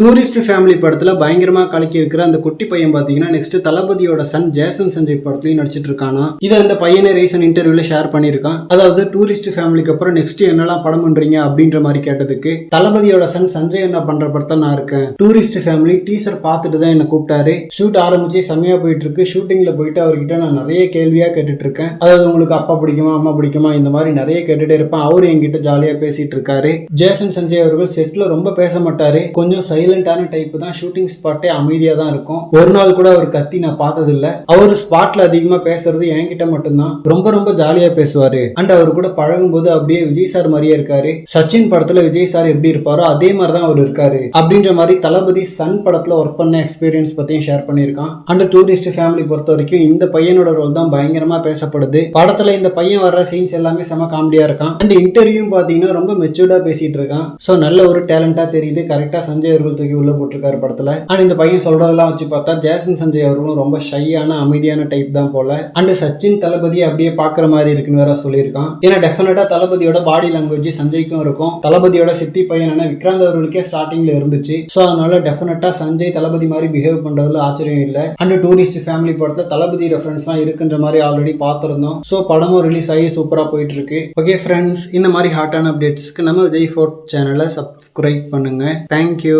Tourist family படத்துல பயங்கரமா கலக்கி இருக்கிற அந்த குட்டி பையன் பாத்தீங்கன்னா நெக்ஸ்ட் தளபதியோட சன் ஜேசன் சஞ்சய் படத்துலயும் நடிச்சிட்டு இருக்கானா. இதை அந்த பையனை ரீசன் இன்டர்வியூல ஷேர் பண்ணிருக்கான். அதாவது டூரிஸ்ட் ஃபேமிலிக்கு அப்புறம் நெக்ஸ்ட் என்னெல்லாம் படம் பண்றீங்க அப்படின்ற மாதிரி கேட்டதுக்கு, தளபதியோட சன் சஞ்சய் என்ன பண்ற படத்தை நான் இருக்கேன், டூரிஸ்ட் ஃபேமிலி டீசர் பார்த்துட்டு தான் என்ன கூப்பிட்டாரு, ஷூட் ஆரம்பிச்சு செம்மையா போயிட்டு இருக்கு, ஷூட்டிங்ல போயிட்டு அவர்கிட்ட நான் நிறைய கேள்வியா கேட்டுட்டு இருக்கேன். அதாவது உங்களுக்கு அப்பா பிடிக்குமா அம்மா பிடிக்குமா இந்த மாதிரி நிறைய கேட்டுட்டே இருப்பேன். அவரு என்கிட்ட ஜாலியா பேசிட்டு இருக்காரு. ஜேசன் சஞ்சய் அவர்கள் செட்ல ரொம்ப பேச மாட்டாரு, கொஞ்சம் சைலண்டான டைப் தான். ஷூட்டிங் ஸ்பாட்டே அமைதியா தான் இருக்கும். ஒரு நாள் கூட அவர் கத்தி நான் பார்த்தது இல்ல. அவர் ஸ்பாட்ல அதிகமா பேசுறது என்கிட்ட மட்டும்தான். ரொம்ப ரொம்ப ஜாலியா பேசுவாரு. அண்ட் அவர் கூட பழகும் போது அப்படியே விஜய் சார் மாதிரியே இருக்காரு. சச்சின் படத்துல விஜய் சார் எப்படி இருப்பாரோ அதே மாதிரி தான் அவர் இருக்காரு அப்படின்ற மாதிரி தளபதி சன் படத்துல ஒர்க் பண்ண எக்ஸ்பீரியன்ஸ் பத்தியும் ஷேர் பண்ணியிருக்கான். அண்ட் டூரிஸ்ட் ஃபேமிலி பொறுத்த வரைக்கும் இந்த பையனோட ரோல் தான் பயங்கரமா பேசப்படுது. படத்துல இந்த பையன் வர்ற சீன்ஸ் எல்லாமே செம காமெடியா இருக்கான். அண்ட் இன்டர்வியூ பாத்தீங்கன்னா ரொம்ப மெச்சூர்டா பேசிட்டு இருக்கான். சோ நல்ல ஒரு டேலண்டா தெரியுது. கரெக்டா சஞ்சய் அவர்கள் தூக்கி உள்ள போட்டிருக்காரு படத்துல. அண்ட் இந்த பையன் சொல்றதெல்லாம் வச்சு பார்த்தா ஜேசன் சஞ்சய் அவர்களும் ரொம்ப ஷையான அமைதியான டைப் தான் போல. அண்ட் சச்சின் தளபதி அப்படியே பாக்குற மாதிரி இருக்குன்னு வேற சொல்லியிருக்கான். ஏன்னா டெஃபினட்டா தளபதியோட பாடி லாங்குவேஜ் சஞ்சய்க்கும் இருக்கும். தளபதியோட சித்தி பையனான விக்ராந்த் அவர்களுக்கே ஸ்டார்டிங்ல இருந்துச்சு. சோ அதனால டெஃபினட்டா சஞ்சய் தளபதி மாதிரி பிஹேவ் பண்றதுல ஆச்சரியம் இல்லை. அண்ட் டூரிஸ்ட் ஃபேமிலி படத்துல தளபதி ரெஃபரன்ஸ் எல்லாம் இருக்குன்ற மாதிரி ஆல்ரெடி பார்த்திருந்தோம். சோ படமும் ரிலீஸ் ஆகி சூப்பரா போயிட்டு இருக்கு. ஓகே ஃப்ரெண்ட்ஸ், இந்த மாதிரி ஹாட்டான அப்டேட்ஸ்க்கு நம்ம விஜய் ஃபோர்ட் சேனலை சப்ஸ்கிரைப் பண்ணுங்க. தேங்க்யூ.